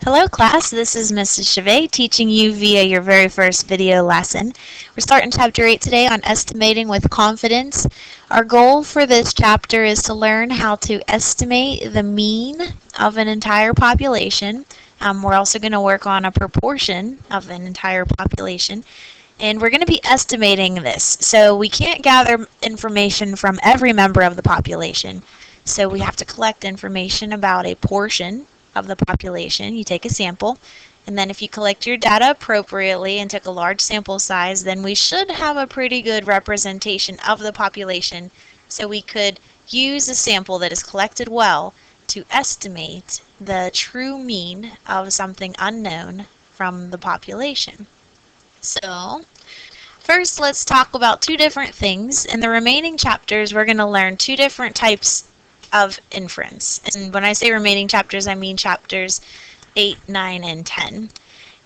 Hello class, this is Mrs. Chevet teaching you via your very first video lesson. We're starting chapter 8 today on estimating with confidence. Our goal for this chapter is to learn how to estimate the mean of an entire population. We're also going to work on a proportion of an entire population. And we're going to be estimating this. So we can't gather information from every member of the population. So we have to collect information about a portion of the population. You take a sample, and then if you collect your data appropriately and took a large sample size, then we should have a pretty good representation of the population. So we could use a sample that is collected well to estimate the true mean of something unknown from the population. So, first let's talk about two different things. In the remaining chapters, we're going to learn two different types of inference. And when I say remaining chapters, I mean chapters 8, 9, and 10.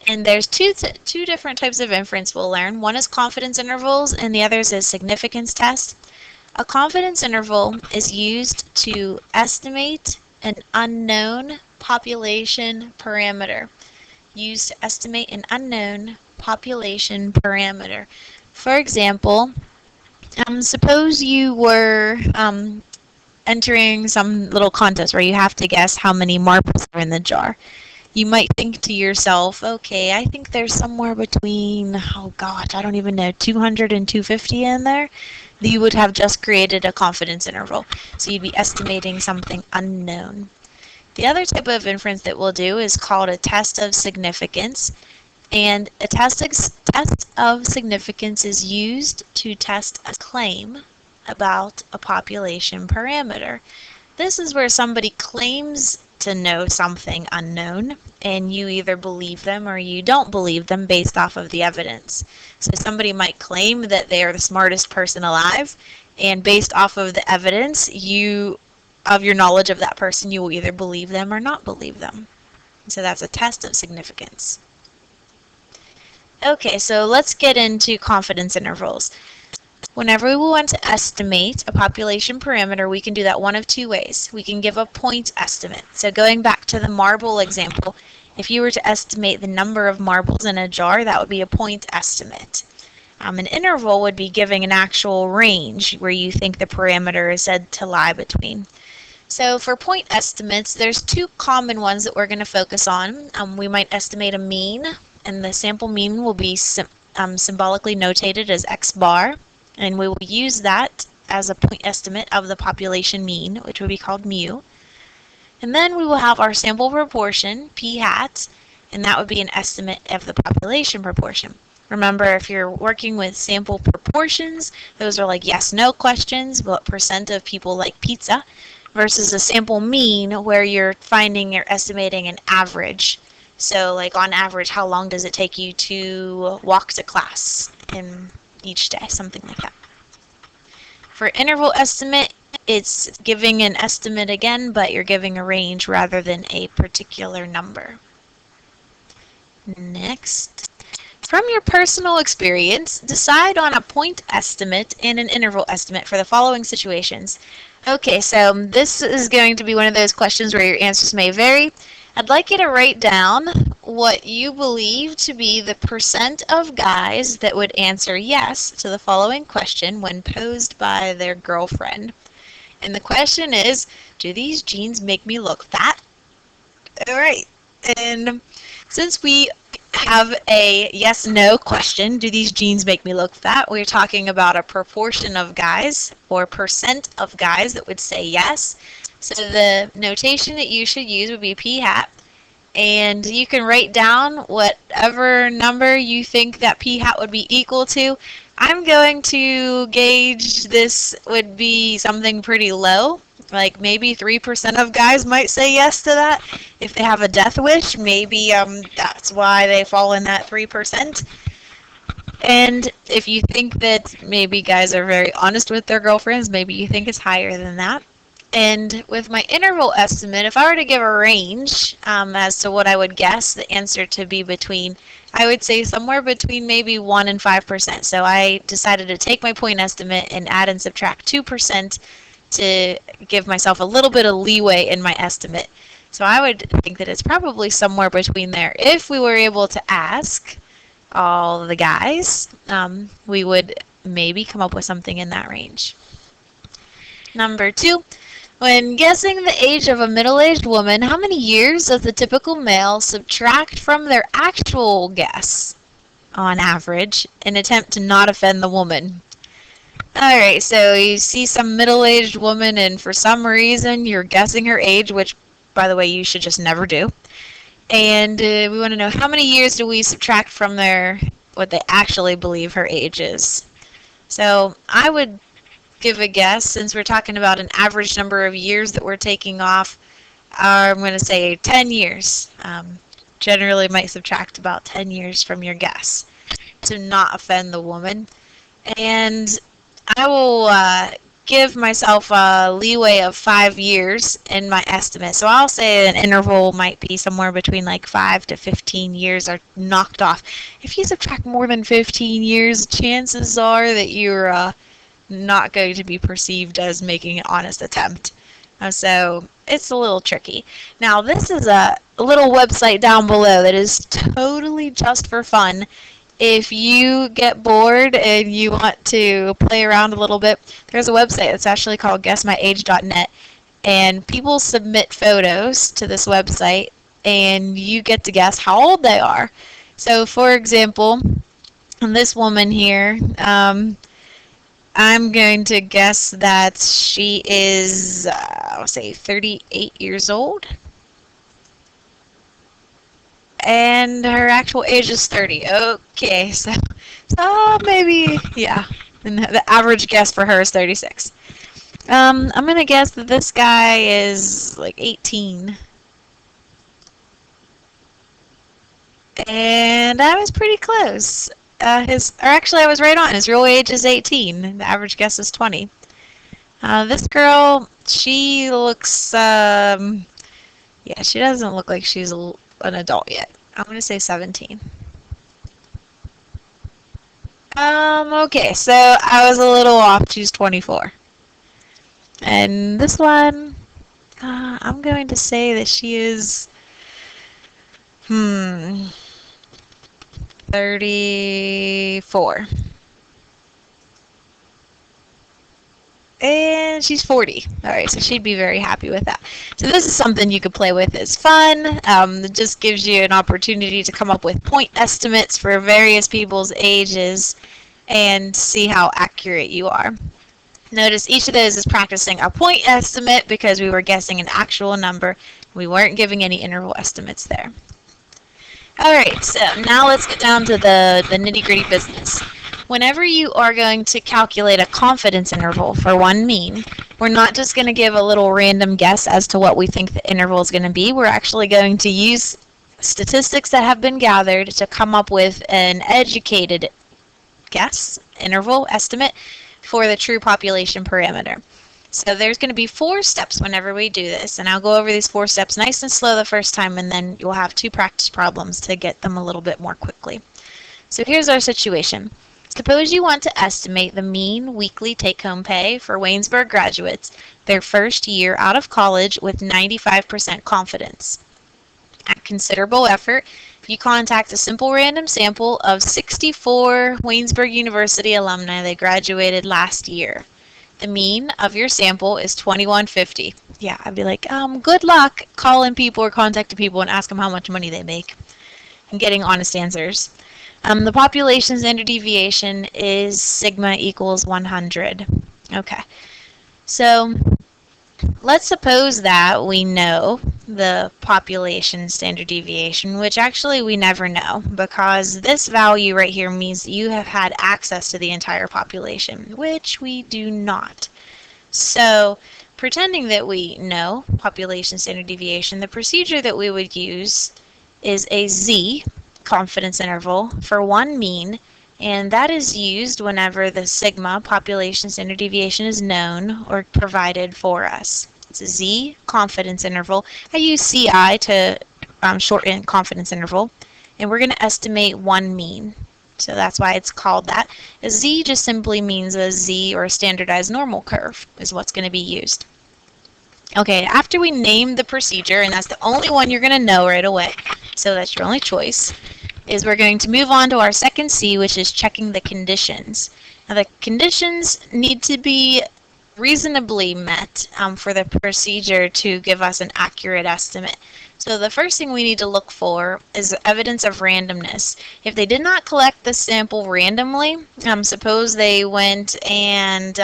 And there's two different types of inference we'll learn. One is confidence intervals, and the other is significance test. A confidence interval is used to estimate an unknown population parameter. Used to estimate an unknown population parameter. For example, suppose you were entering some little contest where you have to guess how many marbles are in the jar. You might think to yourself, okay, I think there's somewhere between, oh gosh, I don't even know, 200 and 250 in there. You would have just created a confidence interval. So you'd be estimating something unknown. The other type of inference that we'll do is called a test of significance. And a test of significance is used to test a claim about a population parameter. This is where somebody claims to know something unknown, and you either believe them or you don't believe them based off of the evidence. So somebody might claim that they are the smartest person alive, and based off of the evidence, of your knowledge of that person, you will either believe them or not believe them. So that's a test of significance. Okay, so let's get into confidence intervals. Whenever we want to estimate a population parameter, we can do that one of two ways. We can give a point estimate. So going back to the marble example, if you were to estimate the number of marbles in a jar, that would be a point estimate. An interval would be giving an actual range where you think the parameter is said to lie between. So for point estimates, there's two common ones that we're going to focus on. We might estimate a mean, and the sample mean will be symbolically notated as x bar, and we will use that as a point estimate of the population mean, which will be called mu. And then we will have our sample proportion, p hat, and that would be an estimate of the population proportion. Remember, if you're working with sample proportions, those are like yes-no questions, what percent of people like pizza, versus a sample mean where you're estimating an average. So like on average, how long does it take you to walk to class in each day, something like that. For interval estimate, it's giving an estimate again, but you're giving a range rather than a particular number. Next. From your personal experience, decide on a point estimate and an interval estimate for the following situations. Okay, so this is going to be one of those questions where your answers may vary. I'd like you to write down what you believe to be the percent of guys that would answer yes to the following question when posed by their girlfriend. And the question is, do these jeans make me look fat? Alright, and since we have a yes-no question, do these jeans make me look fat? We're talking about a proportion of guys or percent of guys that would say yes. So the notation that you should use would be p hat, and you can write down whatever number you think that p hat would be equal to. I'm going to gauge this would be something pretty low, like maybe 3% of guys might say yes to that. If they have a death wish, maybe that's why they fall in that 3%. And if you think that maybe guys are very honest with their girlfriends, maybe you think it's higher than that. And with my interval estimate, if I were to give a range as to what I would guess the answer to be between, I would say somewhere between maybe 1 and 5%. So I decided to take my point estimate and add and subtract 2% to give myself a little bit of leeway in my estimate. So I would think that it's probably somewhere between there. If we were able to ask all the guys, we would maybe come up with something in that range. Number 2, when guessing the age of a middle-aged woman, how many years does the typical male subtract from their actual guess, on average, in an attempt to not offend the woman? Alright, so you see some middle-aged woman and for some reason you're guessing her age, which, by the way, you should just never do. And we want to know how many years do we subtract from what they actually believe her age is. So I would give a guess, since we're talking about an average number of years that we're taking off, I'm going to say 10 years. Generally might subtract about 10 years from your guess to not offend the woman. And I will give myself a leeway of 5 years in my estimate. So I'll say an interval might be somewhere between like 5 to 15 years are knocked off. If you subtract more than 15 years, chances are that you're not going to be perceived as making an honest attempt. So it's a little tricky. Now this is a little website down below that is totally just for fun. If you get bored and you want to play around a little bit, there's a website that's actually called guessmyage.net, and people submit photos to this website and you get to guess how old they are. So for example, this woman here, I'm going to guess that she is, I'll say 38 years old. And her actual age is 30. Okay, so maybe, yeah. And the average guess for her is 36. I'm going to guess that this guy is like 18. And I was pretty close. Actually, I was right on. His real age is 18. The average guess is 20. This girl, she looks, yeah, she doesn't look like she's an adult yet. I'm going to say 17. Okay, so I was a little off. She's 24. And this one, I'm going to say that she is, 34. And she's 40. Alright, so she'd be very happy with that. So this is something you could play with. It's fun. It just gives you an opportunity to come up with point estimates for various people's ages and see how accurate you are. Notice each of those is practicing a point estimate because we were guessing an actual number. We weren't giving any interval estimates there. Alright, so now let's get down to the nitty-gritty business. Whenever you are going to calculate a confidence interval for one mean, we're not just going to give a little random guess as to what we think the interval is going to be. We're actually going to use statistics that have been gathered to come up with an educated guess, interval, estimate for the true population parameter. So there's going to be 4 steps whenever we do this, and I'll go over these 4 steps nice and slow the first time, and then you'll have 2 practice problems to get them a little bit more quickly. So here's our situation. Suppose you want to estimate the mean weekly take-home pay for Waynesburg graduates their first year out of college with 95% confidence. At considerable effort, you contact a simple random sample of 64 Waynesburg University alumni that graduated last year. The mean of your sample is 2150. Yeah, I'd be like, good luck calling people or contacting people and ask them how much money they make and getting honest answers. The population standard deviation is sigma equals 100. Okay, so let's suppose that we know the population standard deviation, which actually we never know because this value right here means that you have had access to the entire population, which we do not. So pretending that we know population standard deviation, the procedure that we would use is a Z confidence interval for one mean, and that is used whenever the sigma population standard deviation is known or provided for us. It's a Z confidence interval. I use CI to shorten confidence interval, and we're going to estimate one mean. So that's why it's called that. A Z just simply means a Z or a standardized normal curve is what's going to be used. Okay, after we name the procedure, and that's the only one you're going to know right away, so that's your only choice, is we're going to move on to our second C, which is checking the conditions. Now, the conditions need to be reasonably met for the procedure to give us an accurate estimate. So the first thing we need to look for is evidence of randomness. If they did not collect the sample randomly, suppose they went and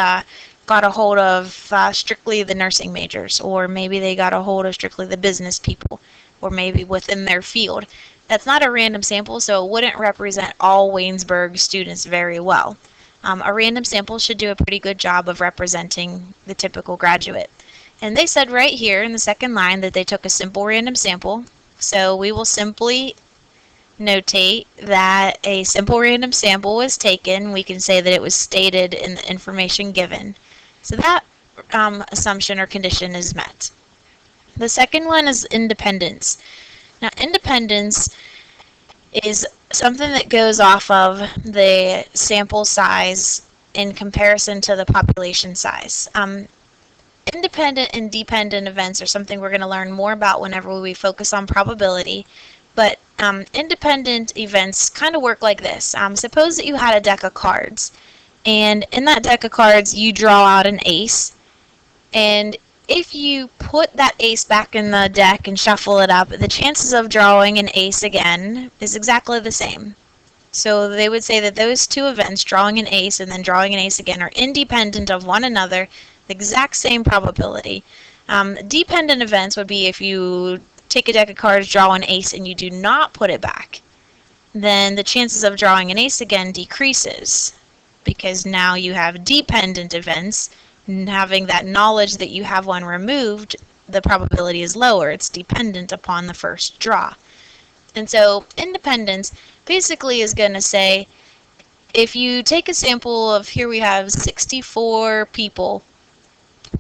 got a hold of strictly the nursing majors, or maybe they got a hold of strictly the business people, or maybe within their field. That's not a random sample, so it wouldn't represent all Waynesburg students very well. A random sample should do a pretty good job of representing the typical graduate. And they said right here in the second line that they took a simple random sample, so we will simply notate that a simple random sample was taken. We can say that it was stated in the information given. So that assumption or condition is met. The second one is independence. Now, independence is something that goes off of the sample size in comparison to the population size. Independent and dependent events are something we're going to learn more about whenever we focus on probability, but independent events kind of work like this. Suppose that you had a deck of cards, and in that deck of cards you draw out an ace, and if you put that ace back in the deck and shuffle it up, the chances of drawing an ace again is exactly the same. So they would say that those two events, drawing an ace and then drawing an ace again, are independent of one another, the exact same probability. Dependent events would be if you take a deck of cards, draw an ace, and you do not put it back. Then the chances of drawing an ace again decreases, because now you have dependent events. And having that knowledge that you have one removed, the probability is lower. It's dependent upon the first draw. And so independence basically is going to say, if you take a sample of, here we have 64 people,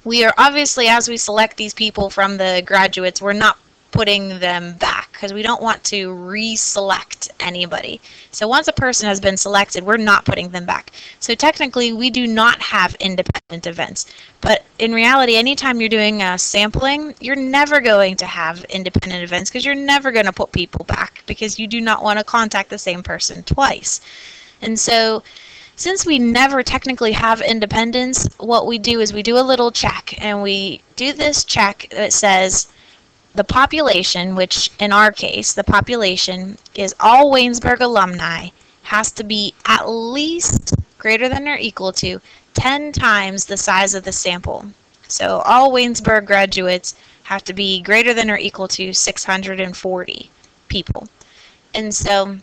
we are obviously, as we select these people from the graduates, we're not putting them back because we don't want to reselect anybody. So once a person has been selected, we're not putting them back. So technically, we do not have independent events. But in reality, anytime you're doing a sampling, you're never going to have independent events because you're never going to put people back because you do not want to contact the same person twice. And so since we never technically have independence, what we do is we do a little check, and we do this check that says the population, which in our case, the population is all Waynesburg alumni, has to be at least greater than or equal to 10 times the size of the sample. So all Waynesburg graduates have to be greater than or equal to 640 people. And so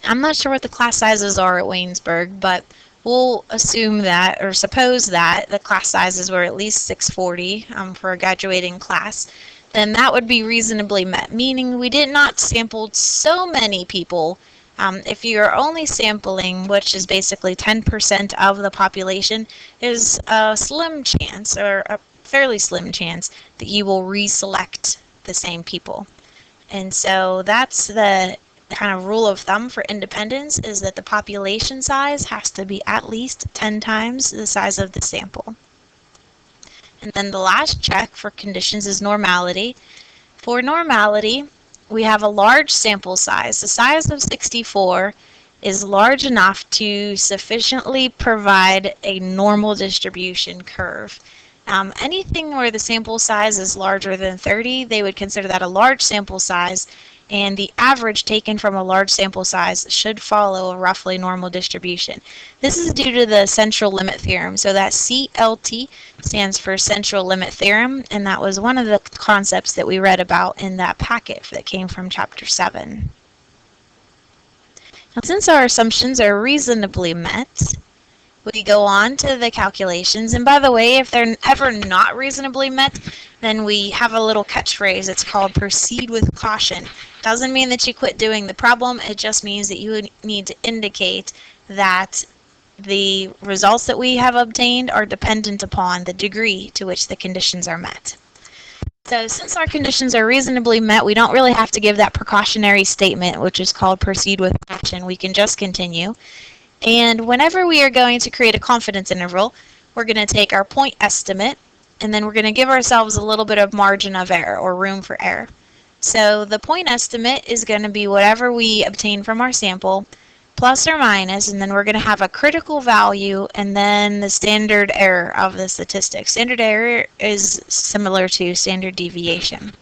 I'm not sure what the class sizes are at Waynesburg, but we'll assume that, or suppose that, the class sizes were at least 640 for a graduating class. Then that would be reasonably met, meaning we did not sample so many people. If you're only sampling, which is basically 10% of the population, there's a slim chance, or a fairly slim chance, that you will reselect the same people. And so that's the kind of rule of thumb for independence, is that the population size has to be at least 10 times the size of the sample. And then the last check for conditions is normality. For normality, we have a large sample size. The size of 64 is large enough to sufficiently provide a normal distribution curve. Anything where the sample size is larger than 30, they would consider that a large sample size, and the average taken from a large sample size should follow a roughly normal distribution. This is due to the central limit theorem. So that CLT stands for central limit theorem, and that was one of the concepts that we read about in that packet that came from chapter 7. Now, since our assumptions are reasonably met, we go on to the calculations. And by the way, if they're ever not reasonably met, then we have a little catchphrase. It's called proceed with caution. Doesn't mean that you quit doing the problem. It just means that you need to indicate that the results that we have obtained are dependent upon the degree to which the conditions are met. So since our conditions are reasonably met, we don't really have to give that precautionary statement, which is called proceed with caution. We can just continue. And whenever we are going to create a confidence interval, we're going to take our point estimate, and then we're going to give ourselves a little bit of margin of error or room for error. So the point estimate is going to be whatever we obtain from our sample plus or minus, and then we're going to have a critical value and then the standard error of the statistic. Standard error is similar to standard deviation.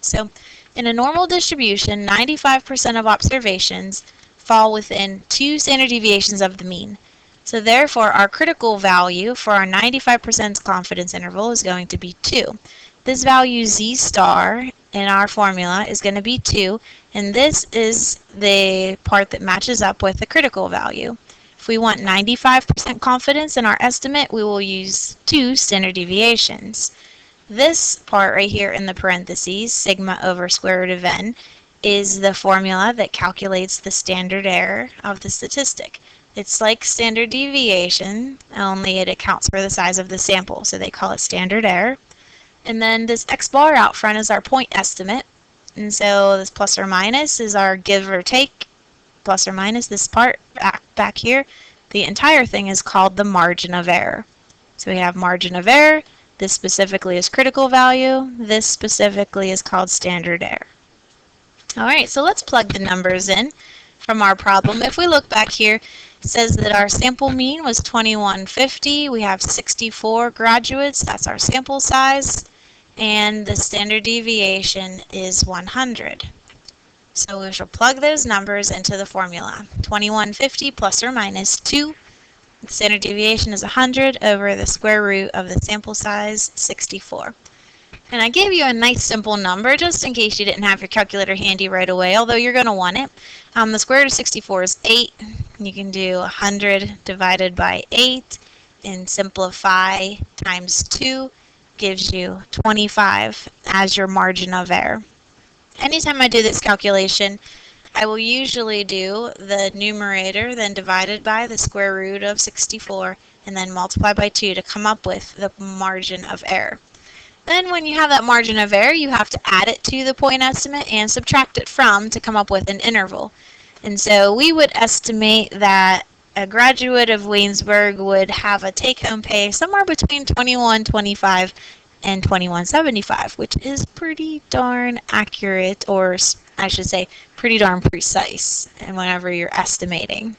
So in a normal distribution, 95% of observations fall within 2 standard deviations of the mean. So therefore, our critical value for our 95% confidence interval is going to be 2. This value Z star in our formula is going to be 2, and this is the part that matches up with the critical value. If we want 95% confidence in our estimate, we will use 2 standard deviations. This part right here in the parentheses, sigma over square root of n, is the formula that calculates the standard error of the statistic. It's like standard deviation, only it accounts for the size of the sample, so they call it standard error. And then this x bar out front is our point estimate, and so this plus or minus is our give or take, plus or minus this part back here. The entire thing is called the margin of error. So we have margin of error, this specifically is critical value, this specifically is called standard error. Alright, so let's plug the numbers in from our problem. If we look back here, it says that our sample mean was 2150, we have 64 graduates, that's our sample size, and the standard deviation is 100. So we shall plug those numbers into the formula. 2150 plus or minus 2. The standard deviation is 100 over the square root of the sample size, 64. And I gave you a nice simple number just in case you didn't have your calculator handy right away, although you're going to want it. The square root of 64 is 8. You can do 100 divided by 8 and simplify times 2 gives you 25 as your margin of error. Anytime I do this calculation, I will usually do the numerator, then divided by the square root of 64, and then multiply by 2 to come up with the margin of error. Then when you have that margin of error, you have to add it to the point estimate and subtract it from to come up with an interval. And so we would estimate that a graduate of Waynesburg would have a take-home pay somewhere between $21.25 and $21.75, which is pretty darn accurate, or I should say pretty darn precise, and whenever you're estimating.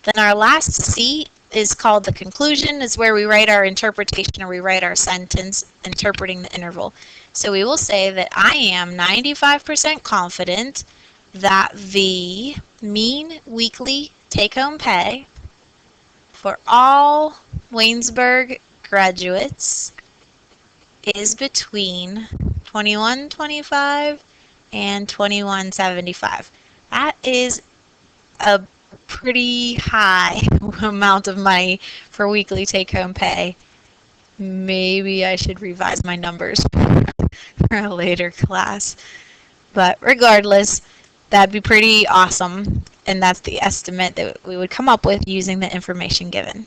Then our last C is called the conclusion. Is where we write our interpretation, or we write our sentence interpreting the interval. So we will say that I am 95% confident that the mean weekly take-home pay for all Waynesburg graduates is between $21.25 and $21.75. That is a pretty high amount of money for weekly take-home pay. Maybe I should revise my numbers for a later class. But regardless, that'd be pretty awesome, and that's the estimate that we would come up with using the information given.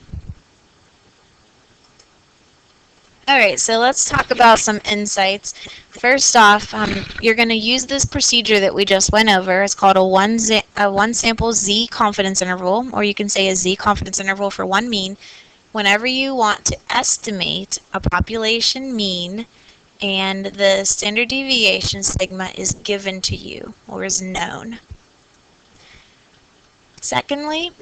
Alright, so let's talk about some insights. First off, you're going to use this procedure that we just went over. It's called a one sample Z confidence interval, or you can say a Z confidence interval for one mean, whenever you want to estimate a population mean and the standard deviation sigma is given to you or is known. Secondly,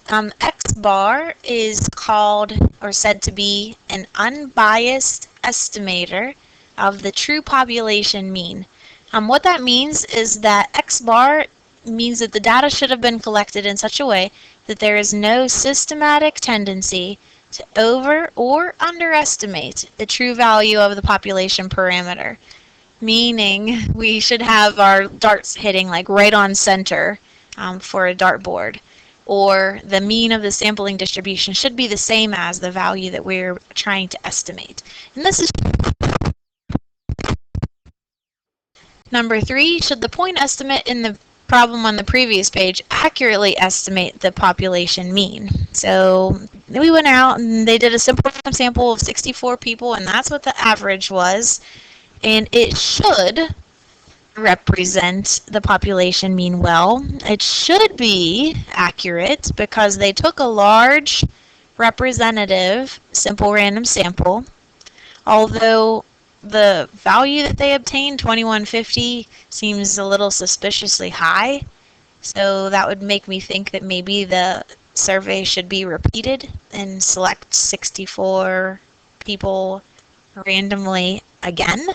X bar is called or said to be an unbiased estimator of the true population mean. What that means is that X bar means that the data should have been collected in such a way that there is no systematic tendency to over or underestimate the true value of the population parameter. Meaning we should have our darts hitting like right on center for a dartboard. Or the mean of the sampling distribution should be the same as the value that we're trying to estimate. And this is number 3. Should the point estimate in the problem on the previous page accurately estimate the population mean? So we went out and they did a simple sample of 64 people, and that's what the average was. And it should represent the population mean well. It should be accurate because they took a large representative simple random sample, although the value that they obtained, 2150, seems a little suspiciously high. So that would make me think that maybe the survey should be repeated and select 64 people randomly again,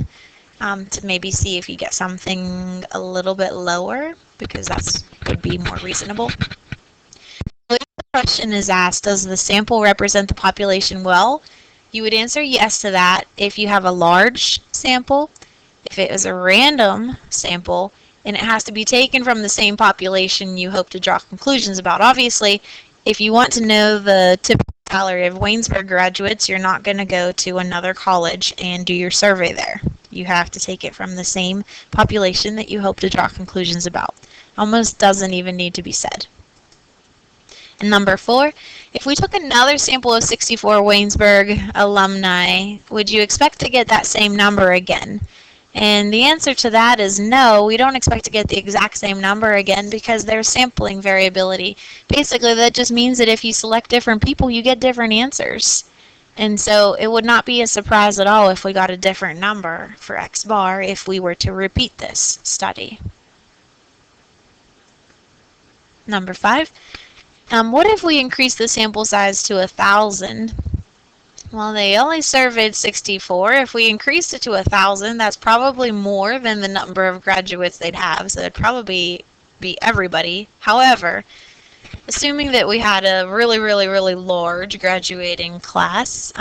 to maybe see if you get something a little bit lower, because that would be more reasonable. If the question is asked, does the sample represent the population well? You would answer yes to that if you have a large sample. If it was a random sample, and it has to be taken from the same population you hope to draw conclusions about. Obviously, if you want to know the typical salary of Waynesburg graduates, you're not going to go to another college and do your survey there. You have to take it from the same population that you hope to draw conclusions about. Almost doesn't even need to be said. And number 4, if we took another sample of 64 Waynesburg alumni, would you expect to get that same number again? And the answer to that is no, we don't expect to get the exact same number again because there's sampling variability. Basically, that just means that if you select different people, you get different answers. And so it would not be a surprise at all if we got a different number for X bar if we were to repeat this study. Number 5, what if we increase the sample size to 1,000? Well, they only surveyed 64. If we increased it to 1,000, that's probably more than the number of graduates they'd have, so it'd probably be everybody. However, assuming that we had a really, really, really large graduating class,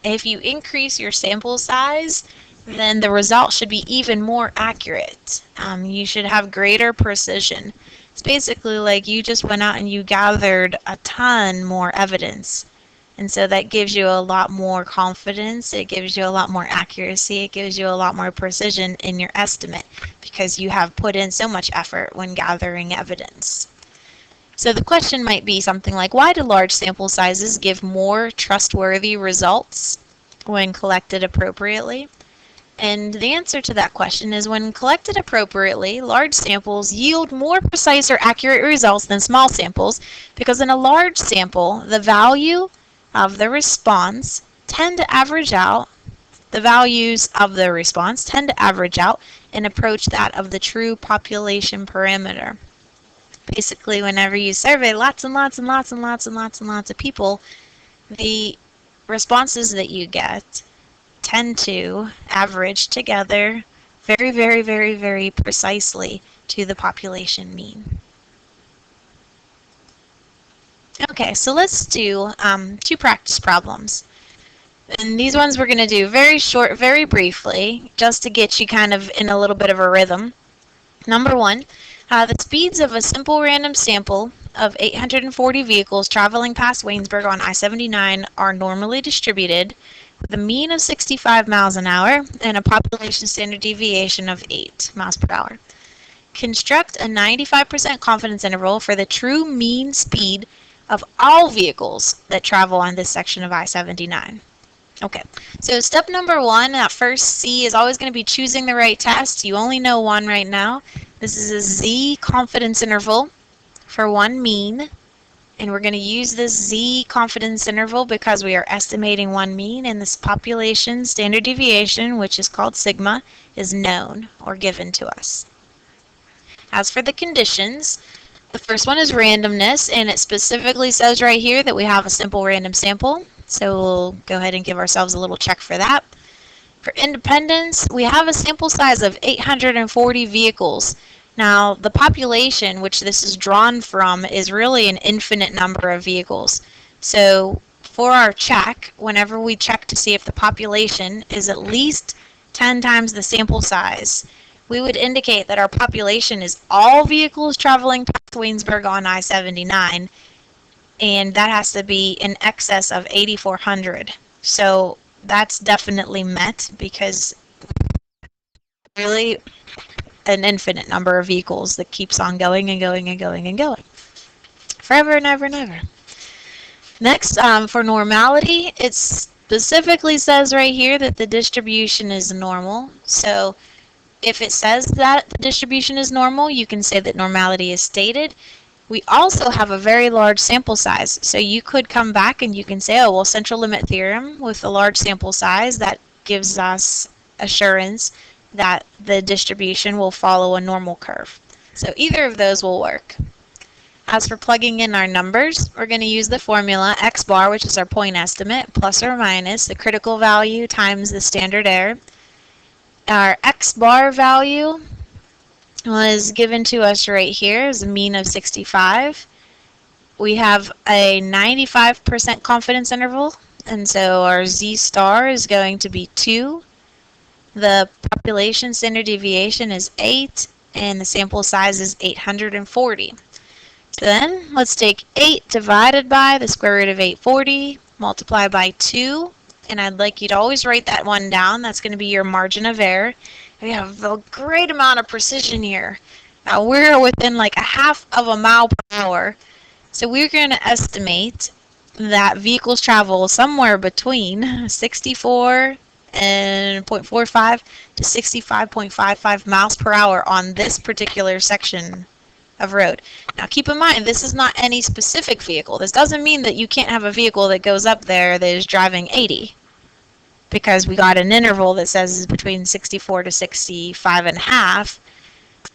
if you increase your sample size, then the result should be even more accurate. You should have greater precision. It's basically like you just went out and you gathered a ton more evidence. And so that gives you a lot more confidence, it gives you a lot more accuracy, it gives you a lot more precision in your estimate because you have put in so much effort when gathering evidence. So the question might be something like, why do large sample sizes give more trustworthy results when collected appropriately? And the answer to that question is when collected appropriately, large samples yield more precise or accurate results than small samples because in a large sample, the value of the response tend to average out, the values of the response tend to average out and approach that of the true population parameter. Basically, whenever you survey lots and lots and lots and lots and lots and lots of people, the responses that you get tend to average together very, very, very, very precisely to the population mean. Okay, so let's do 2 practice problems. And these ones we're going to do very short, very briefly, just to get you kind of in a little bit of a rhythm. Number 1, the speeds of a simple random sample of 840 vehicles traveling past Waynesburg on I-79 are normally distributed with a mean of 65 miles an hour and a population standard deviation of 8 miles per hour. Construct a 95% confidence interval for the true mean speed of all vehicles that travel on this section of I-79. Okay, so step number 1, that first C, is always going to be choosing the right test. You only know one right now. This is a Z confidence interval for one mean, and we're going to use this Z confidence interval because we are estimating one mean, and this population standard deviation, which is called sigma, is known or given to us. As for the conditions, the first one is randomness, and it specifically says right here that we have a simple random sample. So we'll go ahead and give ourselves a little check for that. For independence, we have a sample size of 840 vehicles. Now, the population, which this is drawn from, is really an infinite number of vehicles. So for our check, whenever we check to see if the population is at least 10 times the sample size, we would indicate that our population is all vehicles traveling past Waynesburg on I-79, and that has to be in excess of 8,400. So that's definitely met because really an infinite number of vehicles that keeps on going and going and going and going. Forever and ever and ever. Next, for normality, it specifically says right here that the distribution is normal. So if it says that the distribution is normal, you can say that normality is stated. We also have a very large sample size, so you could come back and you can say, oh, well, central limit theorem with a large sample size, that gives us assurance that the distribution will follow a normal curve. So either of those will work. As for plugging in our numbers, we're going to use the formula x bar, which is our point estimate, plus or minus the critical value times the standard error. Our x bar value was given to us right here as a mean of 65. We have a 95% confidence interval, and so our Z star is going to be 2. The population standard deviation is 8, and the sample size is 840. So then let's take 8 divided by the square root of 840, multiply by 2, and I'd like you to always write that one down. That's going to be your margin of error. We have a great amount of precision here. Now we're within like a half of a mile per hour, so we're going to estimate that vehicles travel somewhere between 64 and 0.45 to 65.55 miles per hour on this particular section of road. Now keep in mind, this is not any specific vehicle. This doesn't mean that you can't have a vehicle that goes up there that is driving 80, because we got an interval that says between 64 to 65 and a half.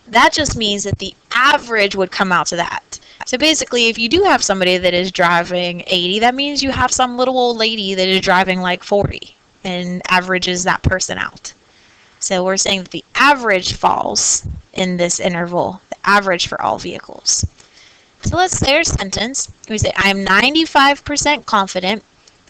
That just means that the average would come out to that. So basically, if you do have somebody that is driving 80, that means you have some little old lady that is driving like 40 and averages that person out. So we're saying that the average falls in this interval, the average for all vehicles. So let's say our sentence. We say, I am 95% confident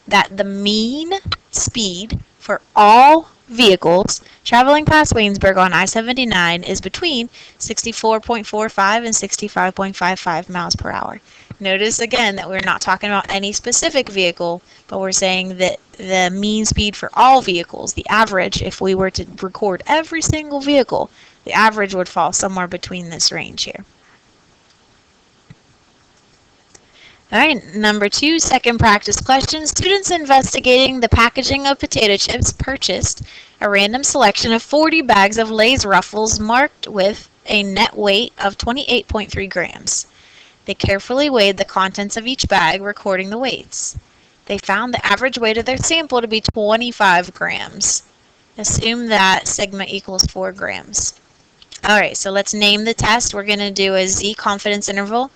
that the mean speed for all vehicles traveling past Waynesburg on I-79 is between 64.45 and 65.55 miles per hour. Notice again that we're not talking about any specific vehicle, but we're saying that the mean speed for all vehicles, the average, if we were to record every single vehicle, the average would fall somewhere between this range here. All right, number 2, second practice question. Students investigating the packaging of potato chips purchased a random selection of 40 bags of Lay's Ruffles marked with a net weight of 28.3 grams. They carefully weighed the contents of each bag, recording the weights. They found the average weight of their sample to be 25 grams. Assume that sigma equals 4 grams. All right, so let's name the test. We're going to do a Z confidence interval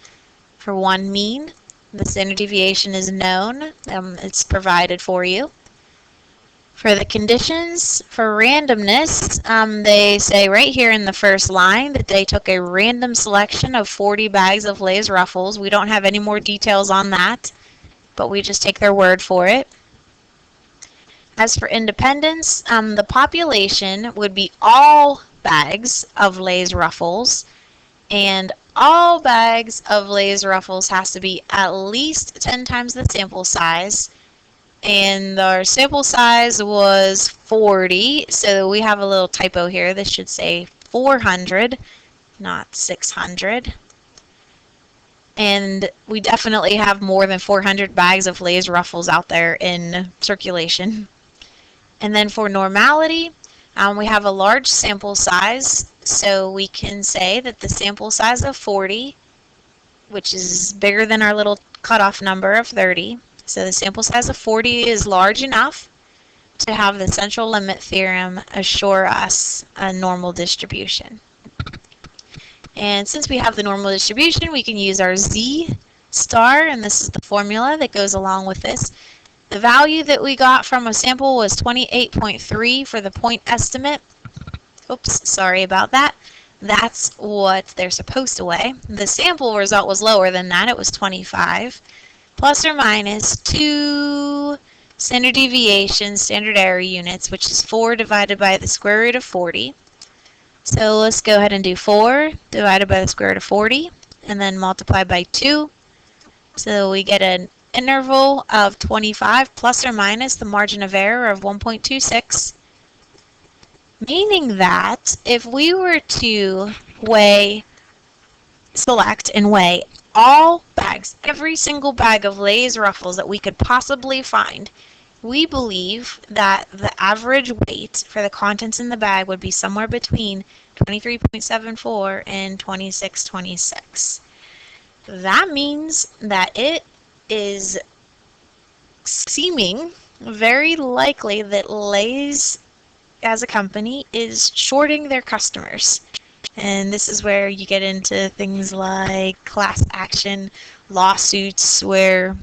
for one mean. The standard deviation is known. It's provided for you. For the conditions, for randomness, they say right here in the first line that they took a random selection of 40 bags of Lay's Ruffles. We don't have any more details on that, but we just take their word for it. As for independence, the population would be all bags of Lay's Ruffles, and all bags of Lay's Ruffles has to be at least 10 times the sample size. And our sample size was 40, so we have a little typo here. This should say 400, not 600. And we definitely have more than 400 bags of Lay's Ruffles out there in circulation. And then for normality, we have a large sample size, so we can say that the sample size of 40, which is bigger than our little cutoff number of 30, so the sample size of 40 is large enough to have the central limit theorem assure us a normal distribution. And since we have the normal distribution, we can use our Z star, and this is the formula that goes along with this. The value that we got from a sample was 28.3 for the point estimate. Oops, sorry about that. That's what they're supposed to weigh. The sample result was lower than that. It was 25. Plus or minus 2 standard deviation, standard error units, which is 4 divided by the square root of 40. So let's go ahead and do 4 divided by the square root of 40, and then multiply by 2. So we get an interval of 25 plus or minus the margin of error of 1.26, meaning that if we were to select and weigh all bags, every single bag of Lay's Ruffles that we could possibly find, we believe that the average weight for the contents in the bag would be somewhere between 23.74 and 26.26. that means that it is seeming very likely that Lay's as a company is shorting their customers. And this is where you get into things like class action lawsuits where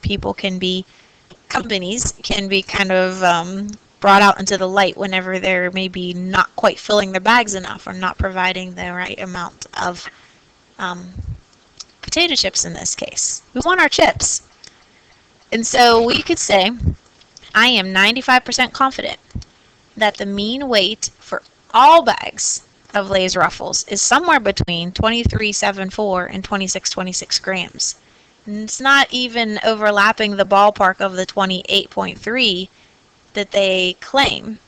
people can be, companies can be kind of brought out into the light whenever they're maybe not quite filling their bags enough or not providing the right amount of um, potato chips in this case. We want our chips. And so we could say, I am 95% confident that the mean weight for all bags of Lay's Ruffles is somewhere between 23.74 and 26.26 grams. And it's not even overlapping the ballpark of the 28.3 that they claim.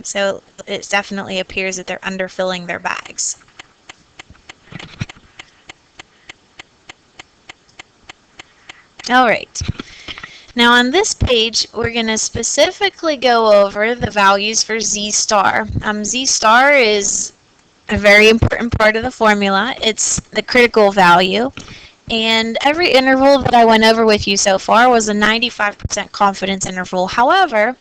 So it definitely appears that they're underfilling their bags. All right. Now on this page, we're going to specifically go over the values for Zstar. Zstar is a very important part of the formula. It's the critical value. And every interval that I went over with you so far was a 95% confidence interval. However,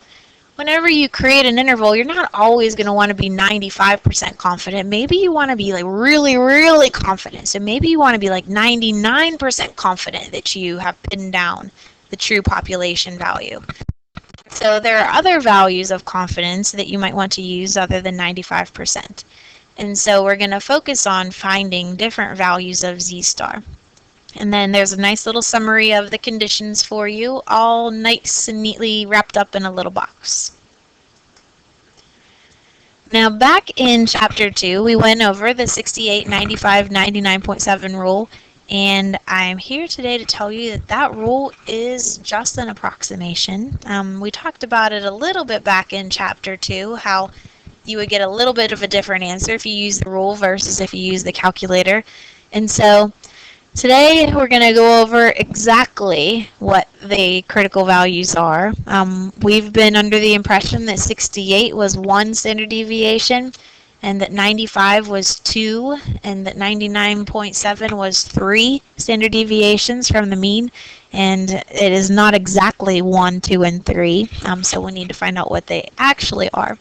whenever you create an interval, you're not always going to want to be 95% confident. Maybe you want to be like really, really confident. So maybe you want to be like 99% confident that you have pinned down the true population value. So there are other values of confidence that you might want to use other than 95%. And so we're going to focus on finding different values of Z-star. And then there's a nice little summary of the conditions for you, all nice and neatly wrapped up in a little box. Now back in Chapter 2, we went over the 68, 95, 99.7 rule, and I'm here today to tell you that that rule is just an approximation. We talked about it a little bit back in Chapter 2, how you would get a little bit of a different answer if you use the rule versus if you use the calculator. And so today we're going to go over exactly what the critical values are. We've been under the impression that 68 was 1 standard deviation, and that 95 was 2, and that 99.7 was 3 standard deviations from the mean, and it is not exactly 1, 2, and 3, so we need to find out what they actually are.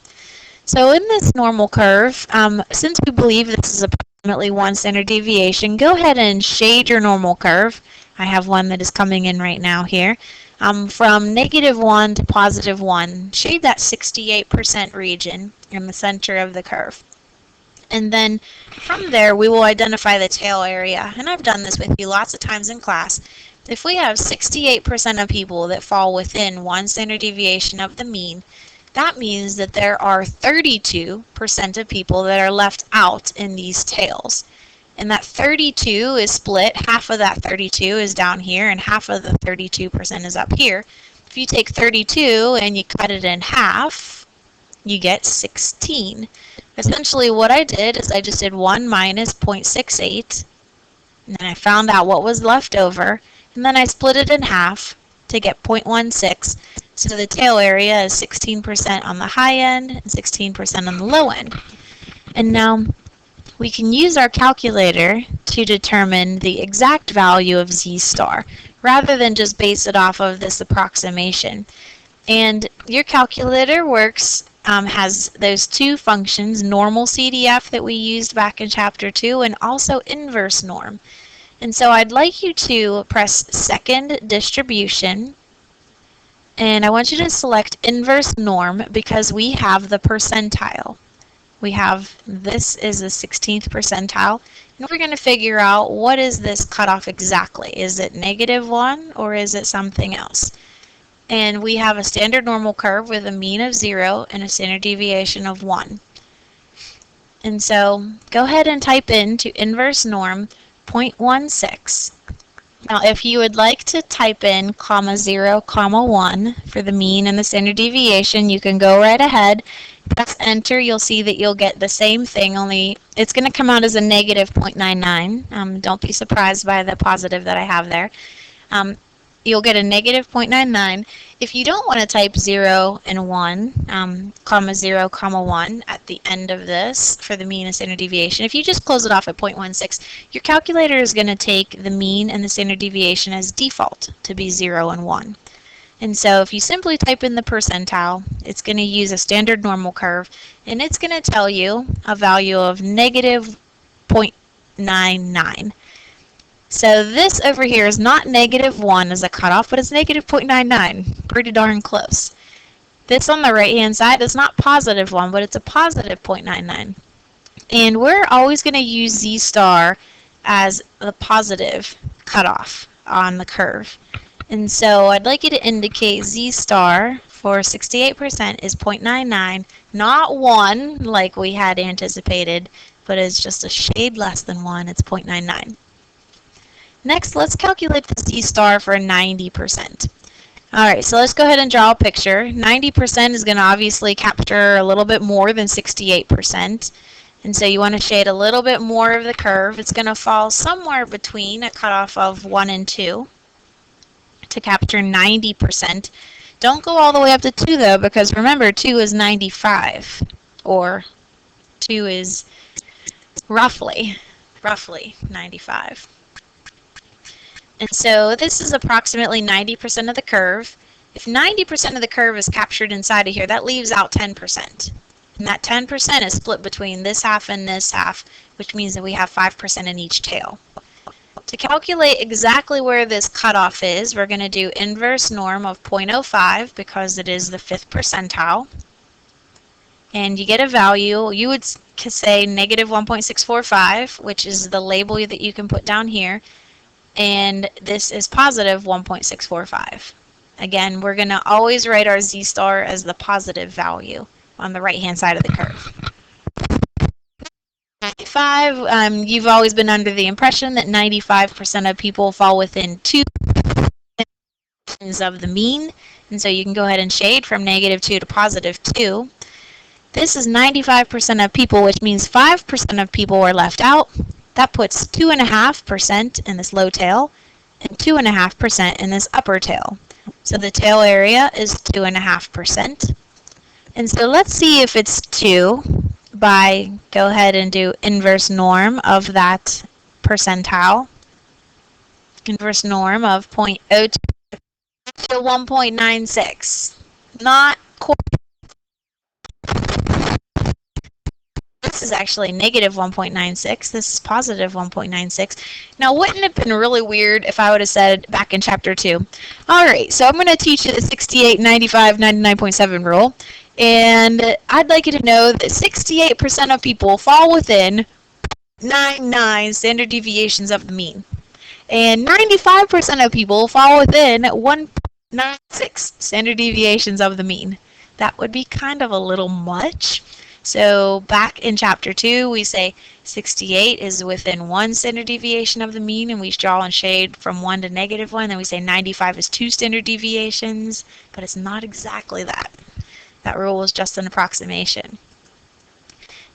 So in this normal curve, since we believe this is approximately 1 standard deviation, go ahead and shade your normal curve. I have one that is coming in right now here. From -1 to +1, shade that 68% region in the center of the curve. And then from there, we will identify the tail area. And I've done this with you lots of times in class. If we have 68% of people that fall within 1 standard deviation of the mean, that means that there are 32% of people that are left out in these tails. And that 32 is split. Half of that 32 is down here, and half of the 32% is up here. If you take 32 and you cut it in half, you get 16. Essentially what I did is I just did 1 minus 0.68, and then I found out what was left over, and then I split it in half to get 0.16. So the tail area is 16% on the high end and 16% on the low end. And now we can use our calculator to determine the exact value of Z-star rather than just base it off of this approximation. And your calculator works, has those two functions, normal CDF that we used back in Chapter 2 and also inverse norm. And so I'd like you to press second distribution, and I want you to select inverse norm because we have the percentile. We have, this is the 16th percentile, and we're going to figure out what is this cutoff exactly. Is it -1 or is it something else? And we have a standard normal curve with a mean of 0 and a standard deviation of 1. And so go ahead and type in to inverse norm 0.16. Now if you would like to type in comma 0, comma 1 for the mean and the standard deviation, you can go right ahead, press enter. You'll see that you'll get the same thing, only it's going to come out as a -0.99. Don't be surprised by the positive that I have there. you'll get a negative 0.99. If you don't want to type 0 and 1, comma 0, comma 1 at the end of this for the mean and standard deviation, if you just close it off at 0.16, your calculator is going to take the mean and the standard deviation as default to be 0 and 1. And so if you simply type in the percentile, it's going to use a standard normal curve, and it's going to tell you a value of negative 0.99. So this over here is not negative 1 as a cutoff, but it's negative 0.99. Pretty darn close. This on the right-hand side is not positive 1, but it's a positive 0.99. And we're always going to use Z star as the positive cutoff on the curve. And so I'd like you to indicate Z star for 68% is 0.99, not 1 like we had anticipated, but it's just a shade less than 1. It's 0.99. Next, let's calculate the Z star for 90%. Alright, so let's go ahead and draw a picture. 90% is going to obviously capture a little bit more than 68%. And so you want to shade a little bit more of the curve. It's going to fall somewhere between a cutoff of 1 and 2 to capture 90%. Don't go all the way up to 2 though, because remember 2 is 95, or 2 is roughly 95. And so this is approximately 90% of the curve. If 90% of the curve is captured inside of here, that leaves out 10%. And that 10% is split between this half and this half, which means that we have 5% in each tail. To calculate exactly where this cutoff is, we're going to do inverse norm of 0.05 because it is the 5th percentile. And you get a value, you would say negative 1.645, which is the label that you can put down here. And this is positive 1.645. Again, we're going to always write our Z star as the positive value on the right-hand side of the curve. 95, you've always been under the impression that 95% of people fall within 2 of the mean, and so you can go ahead and shade from negative 2 to positive 2. This is 95% of people, which means 5% of people were left out. That puts 2.5% in this low tail and 2.5% in this upper tail. So the tail area is 2.5%. And so let's see if it's 2 by go ahead and do inverse norm of that percentile. Inverse norm of 0.02 to 1.96. Not quite. This is actually negative 1.96. This is positive 1.96. Now, wouldn't it have been really weird if I would have said back in chapter 2, all right, so I'm going to teach you the 68, 95, 99.7 rule. And I'd like you to know that 68% of people fall within 0.99 standard deviations of the mean. And 95% of people fall within 1.96 standard deviations of the mean. That would be kind of a little much. So back in chapter 2, we say 68 is within 1 standard deviation of the mean, and we draw and shade from 1 to negative 1. Then we say 95 is 2 standard deviations, but it's not exactly that. That rule was just an approximation.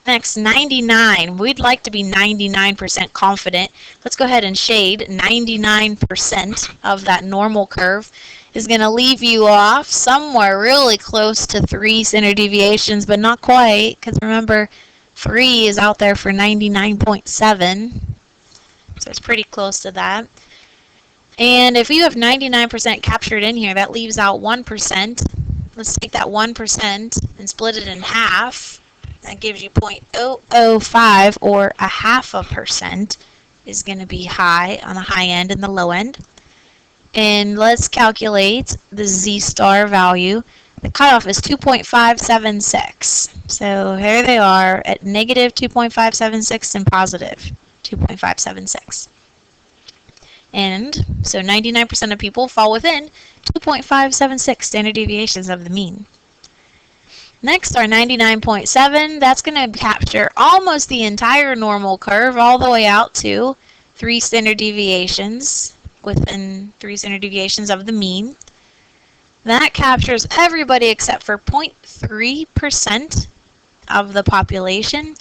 Next, 99. We'd like to be 99% confident. Let's go ahead and shade 99% of that normal curve is going to leave you off somewhere really close to 3 standard deviations, but not quite, because remember, 3 is out there for 99.7, so it's pretty close to that. And if you have 99% captured in here, that leaves out 1%. Let's take that 1% and split it in half. That gives you 0.005, or 0.5% is going to be high on the high end and the low end. And let's calculate the Z star value. The cutoff is 2.576. So here they are at negative 2.576 and positive 2.576. And so 99% of people fall within 2.576 standard deviations of the mean. Next, our 99.7, that's going to capture almost the entire normal curve all the way out to 3 standard deviations, within 3 standard deviations of the mean. That captures everybody except for 0.3% of the population,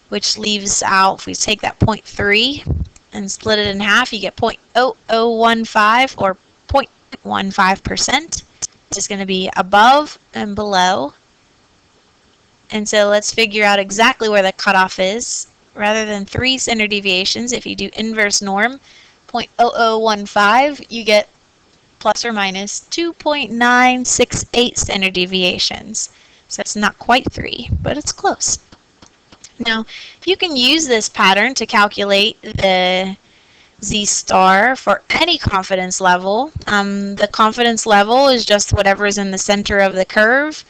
which leaves out, if we take that 0.3 and split it in half, you get 0.0015, or 0.15%. This is going to be above and below. And so let's figure out exactly where the cutoff is. Rather than 3 standard deviations, if you do inverse norm, 0.0015, you get plus or minus 2.968 standard deviations. So it's not quite 3, but it's close. Now, you can use this pattern to calculate the Z-star for any confidence level. The confidence level is just whatever is in the center of the curve.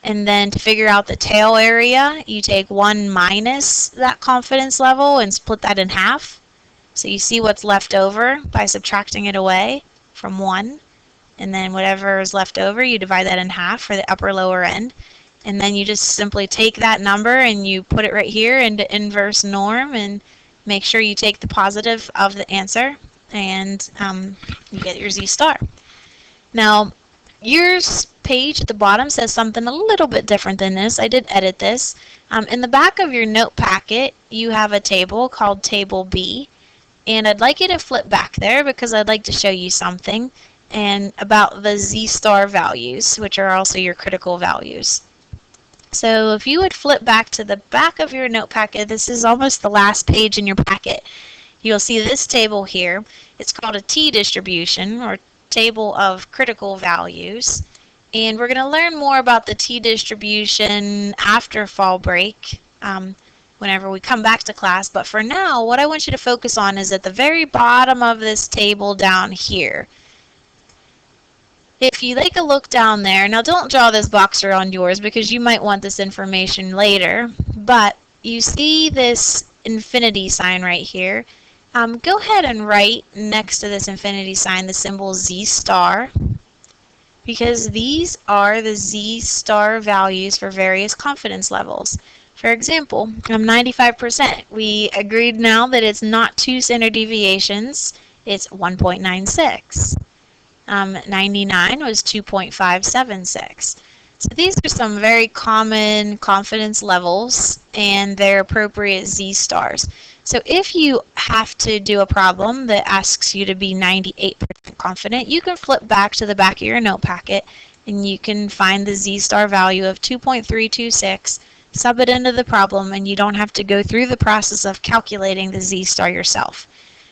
And then to figure out the tail area, you take 1 minus that confidence level and split that in half. So you see what's left over by subtracting it away from 1. And then whatever is left over, you divide that in half for the upper lower end. And then you just simply take that number and you put it right here into inverse norm and make sure you take the positive of the answer, and you get your Z-star. Now, your page at the bottom says something a little bit different than this. I did edit this. In the back of your note packet, you have a table called Table B, and I'd like you to flip back there because I'd like to show you something and about the Z-star values, which are also your critical values. So if you would flip back to the back of your note packet, this is almost the last page in your packet. You'll see this table here. It's called a T-distribution, or table of critical values. And we're going to learn more about the T-distribution after fall break whenever we come back to class. But for now, what I want you to focus on is at the very bottom of this table down here. If you take a look down there, now don't draw this box around yours because you might want this information later, but you see this infinity sign right here. Go ahead and write next to this infinity sign the symbol Z-star, because these are the Z-star values for various confidence levels. For example, 95%. We agreed now that it's not 2 standard deviations, it's 1.96. 99 was 2.576. So these are some very common confidence levels and their appropriate Z-stars. So if you have to do a problem that asks you to be 98% confident, you can flip back to the back of your note packet and you can find the Z-star value of 2.326, sub it into the problem, and you don't have to go through the process of calculating the Z-star yourself.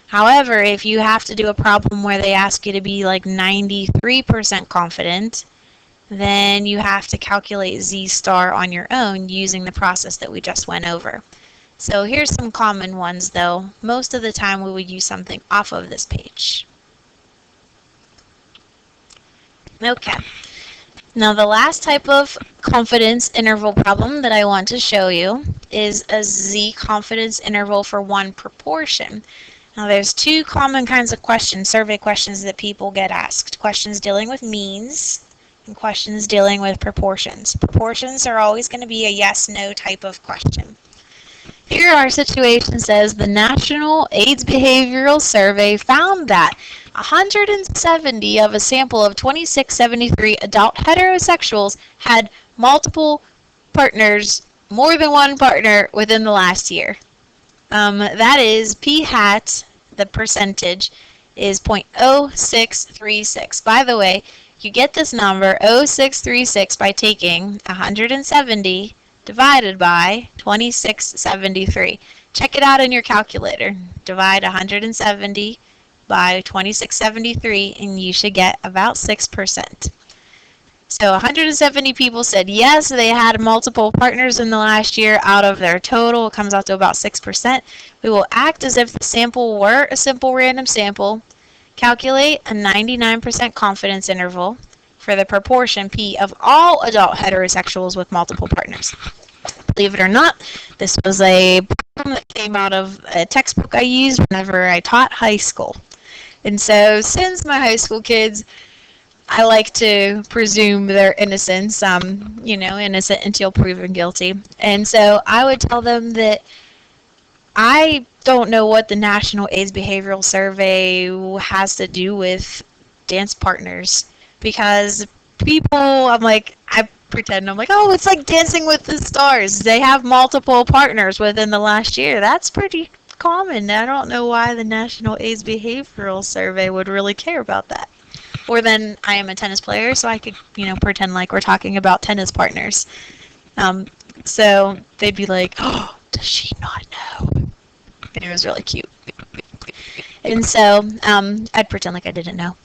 However, if you have to do a problem where they ask you to be like 93% confident, then you have to calculate Z-star on your own using the process that we just went over. So here's some common ones though. Most of the time we would use something off of this page. Okay. Now the last type of confidence interval problem that I want to show you is a Z confidence interval for one proportion. Now there's 2 common kinds of questions, survey questions that people get asked. Questions dealing with means and questions dealing with proportions. Proportions are always going to be a yes-no type of question. Here our situation says the National AIDS Behavioral Survey found that 170 of a sample of 2673 adult heterosexuals had multiple partners, more than one partner within the last year. That is p hat, the percentage, is 0.0636. By the way, you get this number 0.0636 by taking 170 divided by 2673. Check it out in your calculator. Divide 170 by 2673 and you should get about 6%. So 170 people said yes, they had multiple partners in the last year. Out of their total, it comes out to about 6%. We will act as if the sample were a simple random sample. Calculate a 99% confidence interval for the proportion P of all adult heterosexuals with multiple partners. Believe it or not, this was a problem that came out of a textbook I used whenever I taught high school. And so since my high school kids, I like to presume their innocence, innocent until proven guilty. And so I would tell them that I don't know what the National AIDS Behavioral Survey has to do with dance partners, because I pretend, oh, it's like Dancing with the Stars. They have multiple partners within the last year. That's pretty common. I don't know why the National AIDS Behavioral Survey would really care about that. Or then I am a tennis player, so I could, pretend like we're talking about tennis partners. So they'd be like, oh, does she not know? And it was really cute. And so I'd pretend like I didn't know.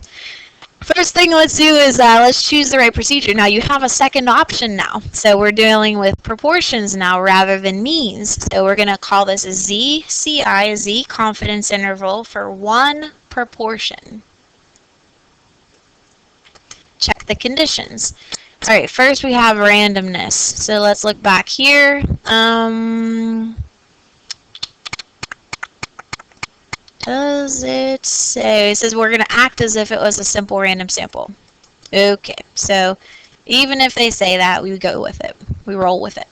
First thing let's do is let's choose the right procedure. Now you have a second option now. So we're dealing with proportions now rather than means. So we're going to call this a ZCI, a Z confidence interval for one proportion. Check the conditions. All right, first we have randomness. So let's look back here. Does it say? It says we're going to act as if it was a simple random sample. Okay, so even if they say that, we go with it. We roll with it.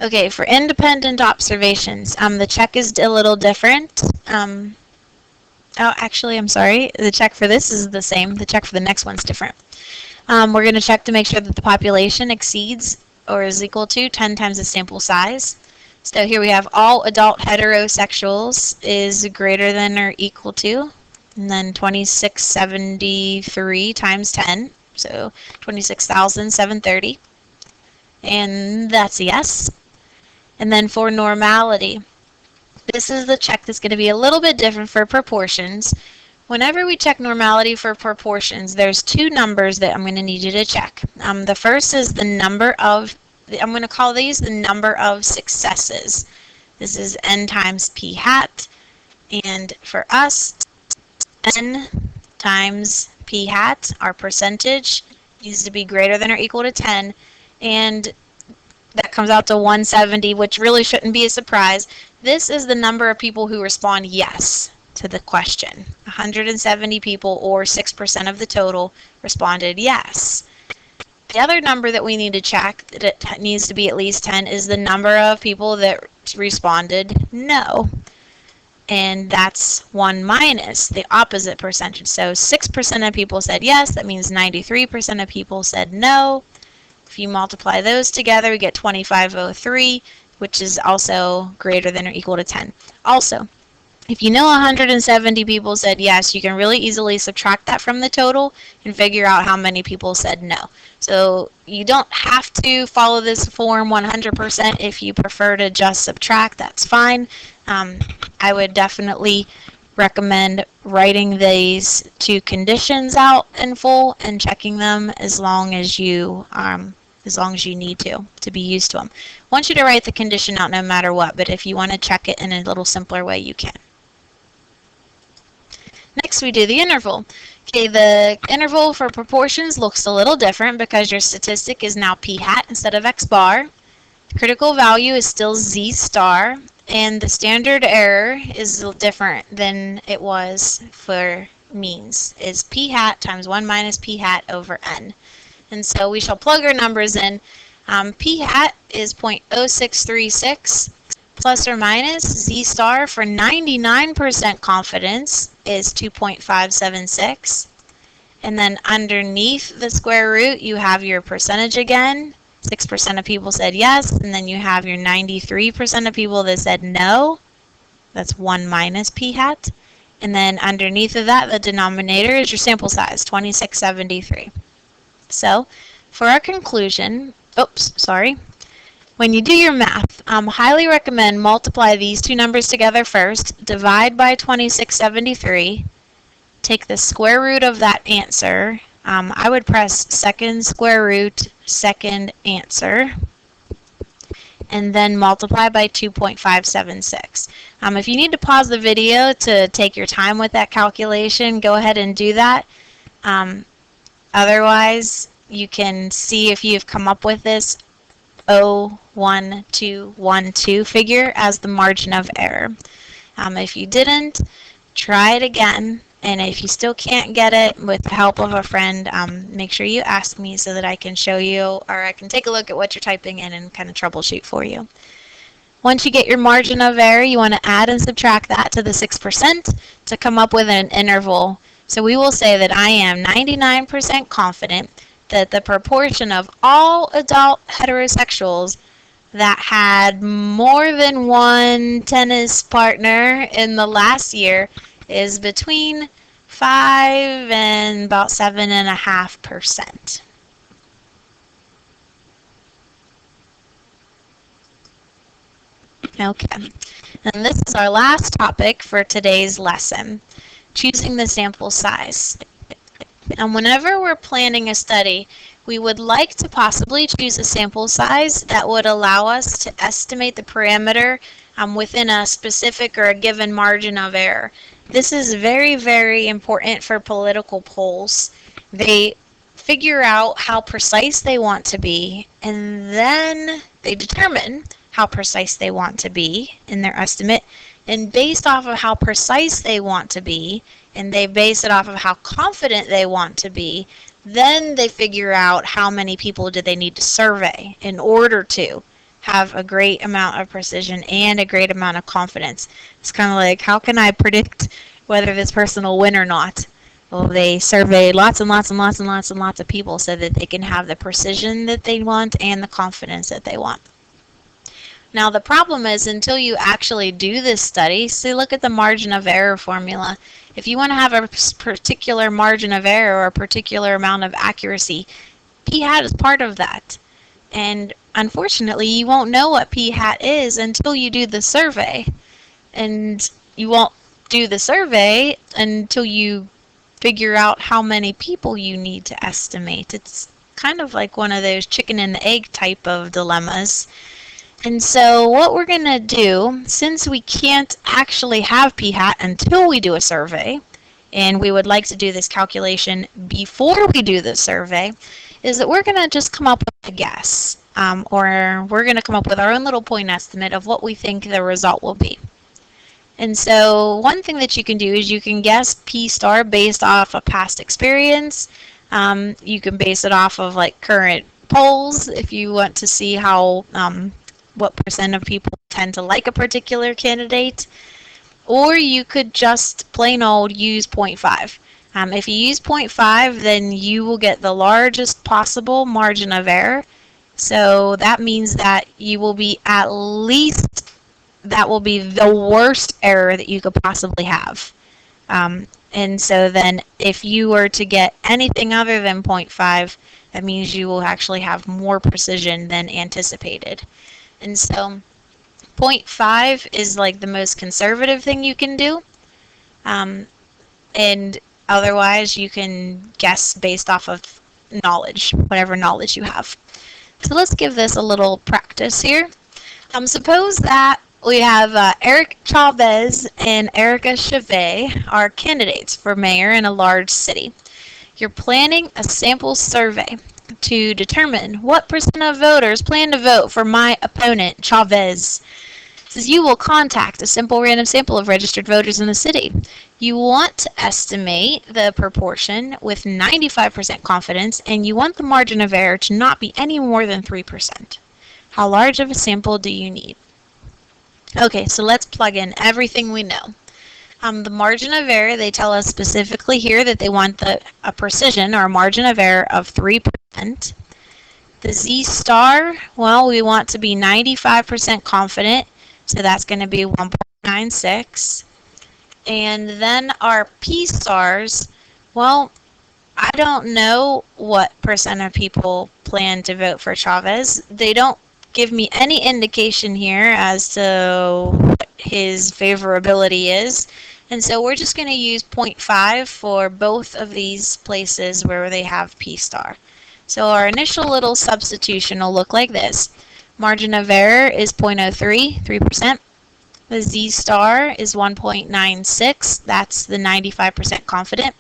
Okay, for independent observations, the check is a little different. Oh, actually, I'm sorry. The check for this is the same. The check for the next one's different. We're going to check to make sure that the population exceeds or is equal to 10 times the sample size. So here we have all adult heterosexuals is greater than or equal to, and then 2673 times 10, so 26,730, and that's a yes. And then for normality, this is the check that's going to be a little bit different for proportions. Whenever we check normality for proportions, there's two numbers that I'm going to need you to check. The first is the number of, I'm going to call these the number of successes. This is n times p hat, and for us, n times p hat, our percentage, needs to be greater than or equal to 10, and that comes out to 170, which really shouldn't be a surprise. This is the number of people who respond yes to the question. 170 people, or 6% of the total, responded yes. The other number that we need to check, that it needs to be at least 10, is the number of people that responded no. And that's 1 minus the opposite percentage. So 6% of people said yes, that means 93% of people said no. If you multiply those together, we get 2503, which is also greater than or equal to 10. Also, if you know 170 people said yes, you can really easily subtract that from the total and figure out how many people said no. So you don't have to follow this form 100%. If you prefer to just subtract, that's fine. I would definitely recommend writing these two conditions out in full and checking them as long as you need to be used to them. I want you to write the condition out no matter what, but if you want to check it in a little simpler way, you can. Next, we do the interval. Okay, the interval for proportions looks a little different because your statistic is now p hat instead of x bar. The critical value is still z star, and the standard error is different than it was for means. It's p hat times 1 minus p hat over n. And so we shall plug our numbers in. P hat is 0.0636 plus or minus z star for 99% confidence is 2.576. And then underneath the square root, you have your percentage again. 6% of people said yes, and then you have your 93% of people that said no. That's 1 minus p hat. And then underneath of that, the denominator is your sample size, 2673. So, for our conclusion, when you do your math, highly recommend multiply these two numbers together first, divide by 2673, take the square root of that answer. I would press second square root, second answer, and then multiply by 2.576. If you need to pause the video to take your time with that calculation, go ahead and do that. Otherwise, you can see if you've come up with this 01212 figure as the margin of error. If you didn't, try it again, and if you still can't get it with the help of a friend, make sure you ask me so that I can show you, or I can take a look at what you're typing in and kind of troubleshoot for you. Once you get your margin of error, you want to add and subtract that to the 6% to come up with an interval. So we will say that I am 99% confident that the proportion of all adult heterosexuals that had more than one tennis partner in the last year is between 5 and about 7.5%. Okay, and this is our last topic for today's lesson, choosing the sample size. And whenever we're planning a study, we would like to possibly choose a sample size that would allow us to estimate the parameter within a specific or a given margin of error. This is very, very important for political polls. They figure out how precise they want to be, and then they determine how precise they want to be in their estimate. And based off of how precise they want to be, and they base it off of how confident they want to be, then they figure out how many people do they need to survey in order to have a great amount of precision and a great amount of confidence. It's kind of like, how can I predict whether this person will win or not? Well, they survey lots and lots and lots and lots and lots of people so that they can have the precision that they want and the confidence that they want. Now the problem is, until you actually do this study, so look at the margin of error formula. If you want to have a particular margin of error or a particular amount of accuracy, p-hat is part of that. And unfortunately, you won't know what p-hat is until you do the survey. And you won't do the survey until you figure out how many people you need to estimate. It's kind of like one of those chicken and the egg type of dilemmas. And so what we're going to do, since we can't actually have p-hat until we do a survey, and we would like to do this calculation before we do the survey, is that we're going to just come up with a guess, or we're going to come up with our own little point estimate of what we think the result will be. And so one thing that you can do is you can guess p-star based off of past experience. You can base it off of like current polls if you want to see how what percent of people tend to like a particular candidate, or you could just plain old use 0.5. If you use 0.5, then you will get the largest possible margin of error. So that means that you will be that will be the worst error that you could possibly have. And so then if you were to get anything other than 0.5, that means you will actually have more precision than anticipated. And so 0.5 is like the most conservative thing you can do. And otherwise you can guess based off of knowledge, whatever knowledge you have. So let's give this a little practice here. Suppose that we have Eric Chavez and Erica Chavez are candidates for mayor in a large city. You're planning a sample survey to determine what percent of voters plan to vote for my opponent, Chavez. It says you will contact a simple random sample of registered voters in the city. You want to estimate the proportion with 95% confidence, and you want the margin of error to not be any more than 3%. How large of a sample do you need? Okay, so let's plug in everything we know. The margin of error, they tell us specifically here that they want a precision or a margin of error of 3%. The Z-star, well, we want to be 95% confident, so that's going to be 1.96. And then our P-stars, well, I don't know what percent of people plan to vote for Chavez. They don't give me any indication here as to what his favorability is. And so we're just going to use 0.5 for both of these places where they have P-star. So our initial little substitution will look like this. Margin of error is 0.03, 3%. The Z-star is 1.96. That's the 95% confident.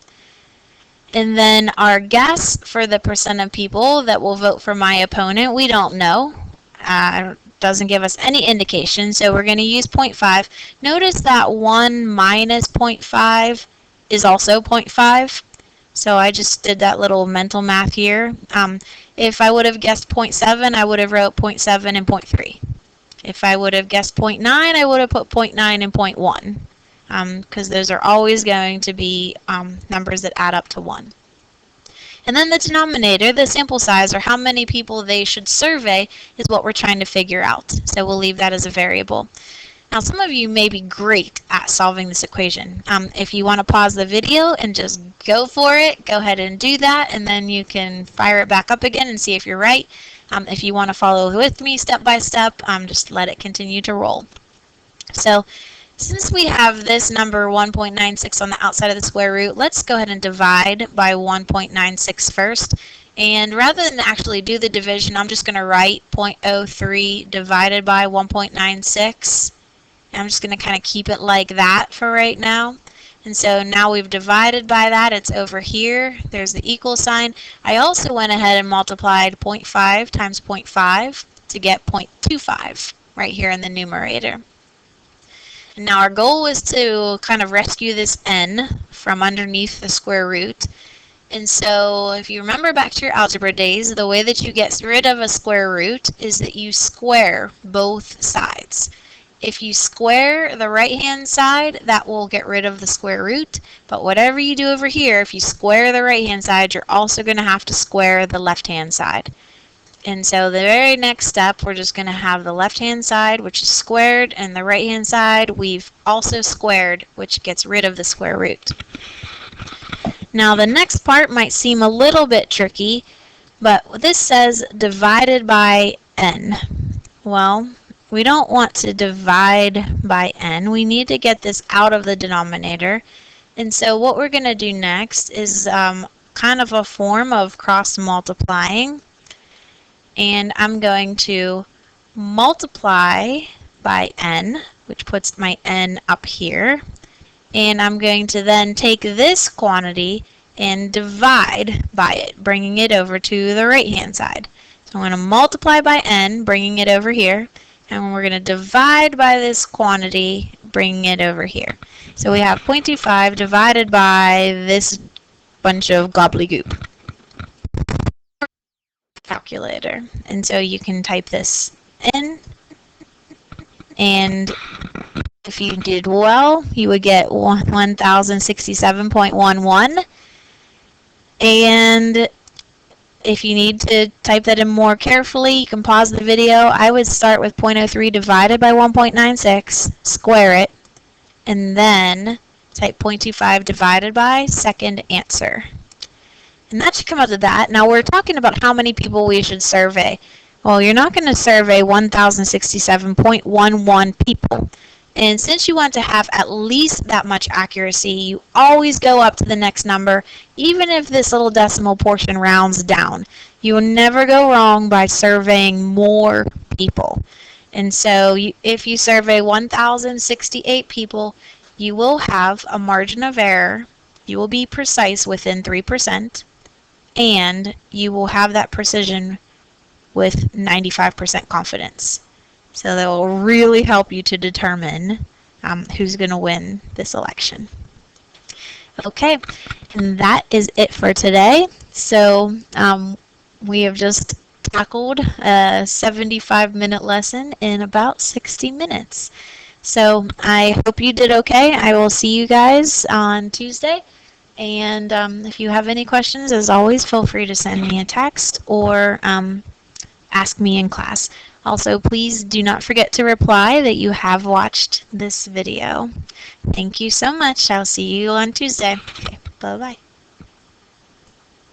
And then our guess for the percent of people that will vote for my opponent, we don't know. Doesn't give us any indication, so we're going to use 0.5. Notice that 1 minus 0.5 is also 0.5. So I just did that little mental math here. If I would have guessed 0.7, I would have wrote 0.7 and 0.3. If I would have guessed 0.9, I would have put 0.9 and 0.1, because those are always going to be numbers that add up to 1. And then the denominator, the sample size, or how many people they should survey, is what we're trying to figure out. So we'll leave that as a variable. Now, some of you may be great at solving this equation. If you want to pause the video and just go for it, go ahead and do that, and then you can fire it back up again and see if you're right. If you want to follow with me step by step, just let it continue to roll. So, since we have this number 1.96 on the outside of the square root, let's go ahead and divide by 1.96 first. And rather than actually do the division, I'm just going to write 0.03 divided by 1.96. I'm just going to kind of keep it like that for right now. And so now we've divided by that. It's over here. There's the equal sign. I also went ahead and multiplied 0.5 times 0.5 to get 0.25 right here in the numerator. And now our goal was to kind of rescue this n from underneath the square root. And so if you remember back to your algebra days, the way that you get rid of a square root is that you square both sides. If you square the right-hand side, that will get rid of the square root. But whatever you do over here, if you square the right-hand side, you're also going to have to square the left-hand side. And so the very next step, we're just going to have the left-hand side, which is squared, and the right-hand side, we've also squared, which gets rid of the square root. Now the next part might seem a little bit tricky, but this says divided by n. Well, we don't want to divide by n. We need to get this out of the denominator. And so what we're going to do next is kind of a form of cross multiplying. And I'm going to multiply by n, which puts my n up here. And I'm going to then take this quantity and divide by it, bringing it over to the right-hand side. So I'm going to multiply by n, bringing it over here. And we're going to divide by this quantity, bringing it over here. So we have 0.25 divided by this bunch of gobbledygook. Calculator. And so you can type this in, and if you did well, you would get 1067.11. And if you need to type that in more carefully, you can pause the video. I would start with 0.03 divided by 1.96, square it, and then type 0.25 divided by second answer. And that should come out of that. Now we're talking about how many people we should survey. Well, you're not going to survey 1067.11 people. And since you want to have at least that much accuracy, you always go up to the next number, even if this little decimal portion rounds down. You will never go wrong by surveying more people. And so if you survey 1,068 people, you will have a margin of error. You will be precise within 3%. And you will have that precision with 95% confidence. So that will really help you to determine who's going to win this election. Okay, and that is it for today. So we have just tackled a 75-minute lesson in about 60 minutes. So I hope you did okay. I will see you guys on Tuesday. And if you have any questions, as always, feel free to send me a text or ask me in class. Also, please do not forget to reply that you have watched this video. Thank you so much. I'll see you on Tuesday. Okay, bye-bye.